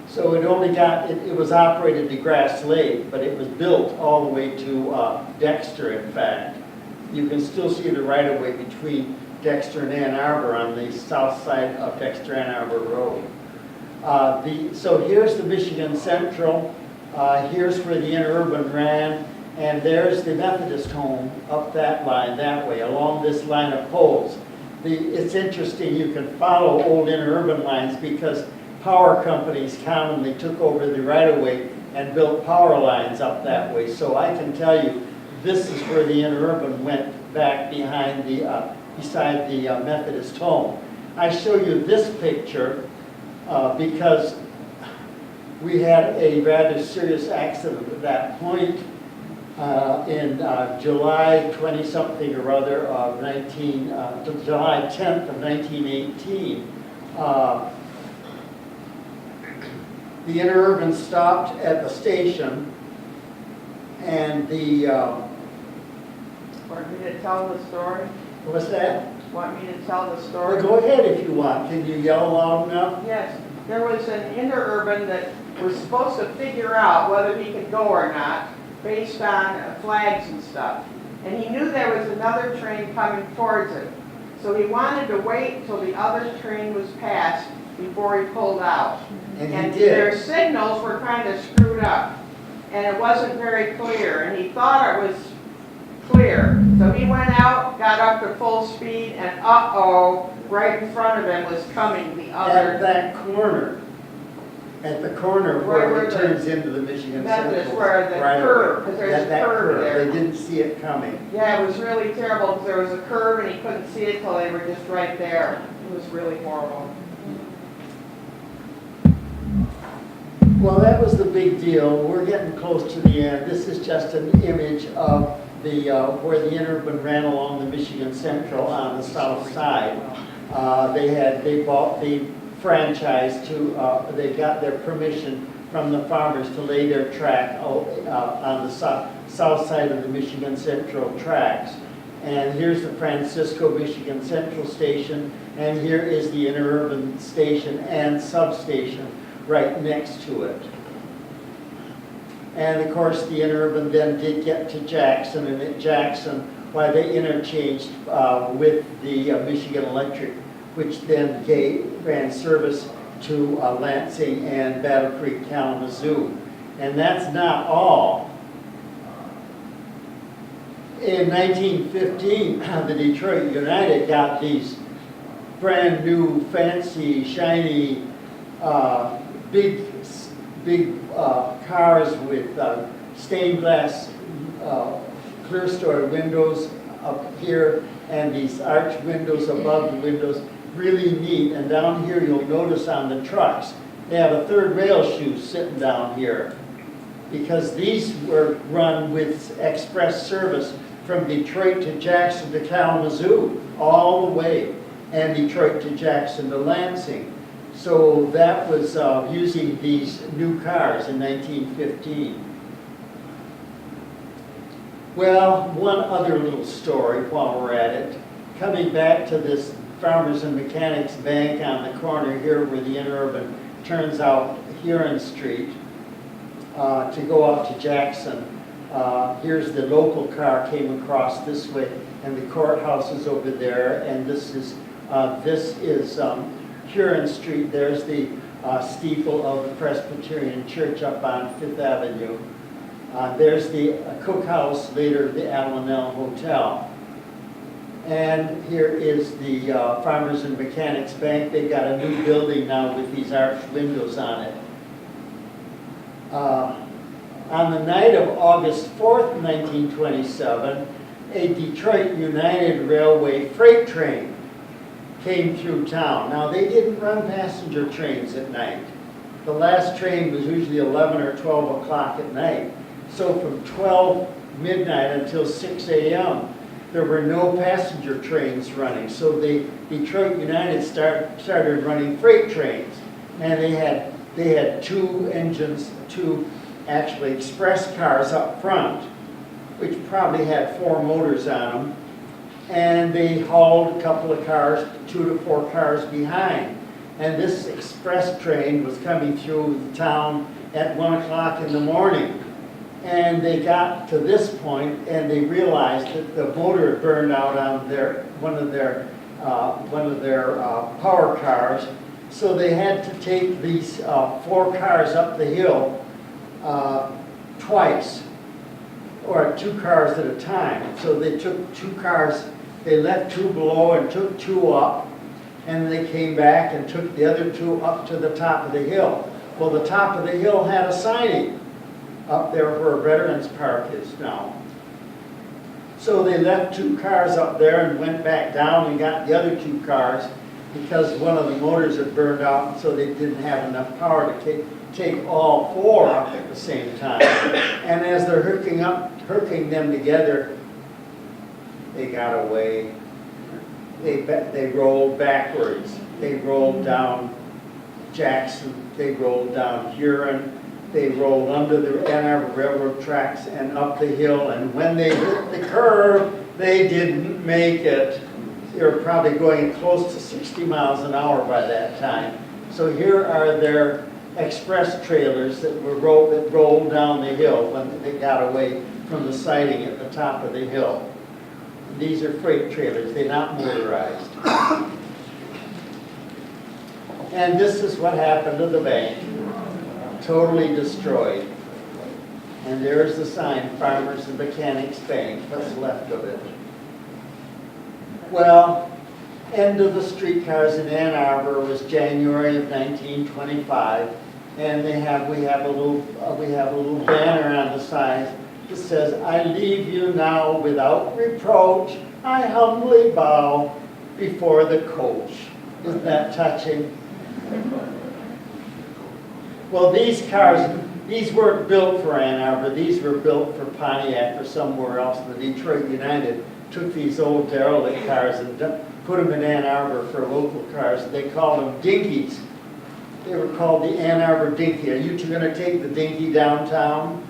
So it only got, it was operated to Grass Lake, but it was built all the way to Dexter, in fact. You can still see the right-of-way between Dexter and Ann Arbor on the south side of Dexter-Ann Arbor Road. So here's the Michigan Central, here's where the interurban ran, and there's the Methodist home up that line that way, along this line of poles. It's interesting, you can follow old interurban lines because power companies commonly took over the right-of-way and built power lines up that way. So I can tell you, this is where the interurban went back behind the, beside the Methodist home. I show you this picture because we had a rather serious accident at that point in July 20-something or other of July 10th of 1918. The interurban stopped at the station, and the... Want me to tell the story? What's that? Want me to tell the story? Well, go ahead if you want. Can you yell loud enough? Yes, there was an interurban that was supposed to figure out whether he could go or not based on flags and stuff. And he knew there was another train coming towards it. So he wanted to wait till the other train was passed before he pulled out. And he their did. signals were kind of screwed up. And it wasn't very clear. And he thought it was clear. So he went out, got up to full speed, and uh-oh, right in front of him was coming the other. At that corner. At the corner where it turns into the Michigan Central. That's where the right curve, away. because there's At a that curve there. They didn't see it coming. Yeah, it was really terrible because there was a curve and he couldn't see it till they were just right there. It was really horrible. Well, that was the big deal. We're getting close to the end. This is just an image of the where the interurban ran along the Michigan Central on the south side. They bought the franchise to, they got their permission from the farmers to lay their track on the south side of the Michigan Central tracks. And here's the Francisco Michigan Central Station, and here is the interurban station and substation right next to it. And of course the interurban then did get to Jackson, and at Jackson, why they interchanged with the Michigan Electric, which then ran service to Lansing and Battle Creek, Kalamazoo. And that's not all. In 1915, the Detroit United got these brand new, fancy, shiny, big cars with stained glass clear story windows up here and these arched windows above the windows. Really neat. And down here you'll notice on the trucks, they have a third rail shoe sitting down here, because these were run with express service from Detroit to Jackson to Kalamazoo, all the way, and Detroit to Jackson to Lansing. So that was using these new cars in 1915. Well, one other little story while we're at it. Coming back to this Farmers and Mechanics Bank on the corner here where the Interurban turns out Huron Street to go out to Jackson. Here's the local car came across this way, and the courthouse is over there, and this is Huron Street. There's the steeple of the Presbyterian Church up on Fifth Avenue. There's the cookhouse, later the Alanel Hotel. And here is the Farmers and Mechanics Bank. They've got a new building now with these arched windows on it. On the night of August 4th, 1927, a Detroit United Railway freight train came through town. Now, they didn't run passenger trains at night. The last train was usually 11 or 12 o'clock at night. So from 12 midnight until 6 a.m., there were no passenger trains running. So the Detroit United started running freight trains. And they had two engines, two actually express cars up front, which probably had 4 motors on them. And they hauled a couple of cars, 2 to 4 cars behind. And this express train was coming through the town at 1 o'clock in the morning. And they got to this point, and they realized that the motor had burned out on one of their power cars. So they had to take these 4 cars up the hill twice, or 2 cars at a time. So they took 2 cars, they left 2 below and took 2 up, and they came back and took the other 2 up to the top of the hill. Well, the top of the hill had a signing up there where Veterans Park is now. So they left 2 cars up there and went back down and got the other 2 cars, because one of the motors had burned out, so they didn't have enough power to take all 4 up at the same time. And as they're hooking them together, they got away. They rolled backwards. They rolled down Jackson. They rolled down Huron. They rolled under the Ann Arbor Railroad tracks and up the hill. And when they hit the curve, they didn't make it. They were probably going close to 60 miles an hour by that time. So here are their express trailers that rolled down the hill when they got away from the siding at the top of the hill. These are freight trailers, they're not motorized. And this is what happened to the bank. Totally destroyed. And there's the sign, Farmers and Mechanics Bank, what's left of it. Well, end of the streetcars in Ann Arbor was January of 1925, and we have a little banner on the side that says, "I leave you now without reproach. I humbly bow before the coach." Isn't that touching? Well, these cars, these weren't built for Ann Arbor. These were built for Pontiac or somewhere else. The Detroit United took these old derelict cars and put them in Ann Arbor for local cars. They called them dinkies. They were called the Ann Arbor Dinky. Are you two going to take the dinky downtown?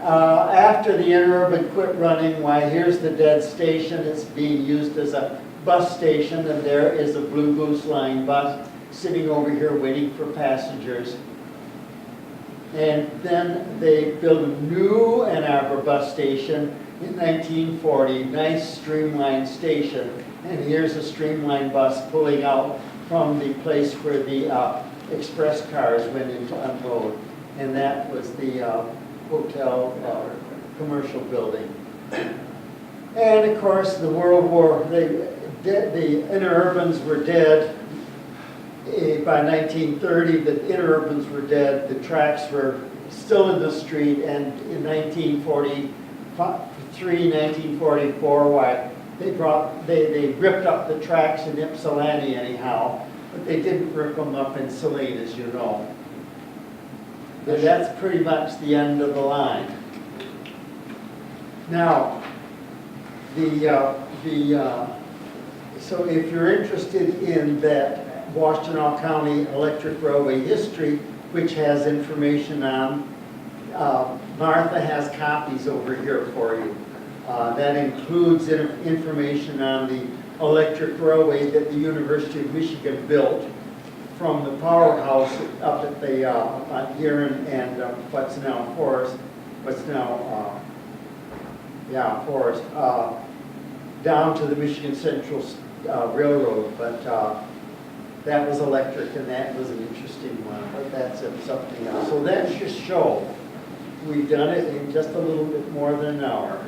After the Interurban quit running, why, here's the dead station. It's being used as a bus station, and there is a Blue Goose Line bus sitting over here waiting for passengers. And then they built a new Ann Arbor bus station in 1940, nice streamlined station. And here's a streamlined bus pulling out from the place where the express cars went in to unload. And that was the hotel commercial building. And of course, the World War, the interurbans were dead. By 1930, the interurbans were dead. The tracks were still in the street, and in 1943, 1944, why they ripped up the tracks in Ypsilanti anyhow, but they didn't rip them up in Saline, as you know. But that's pretty much the end of the line. Now, so if you're interested in that Washtenaw County Electric Railway history, which has information on, Martha has copies over here for you. That includes information on the electric railway that the University of Michigan built from the powerhouse up at the on Huron and what's now Forest, Forest, down to the Michigan Central Railroad, but that was electric, and that was an interesting one, but that's something else. So that's your show. We've done it in just a little bit more than an hour.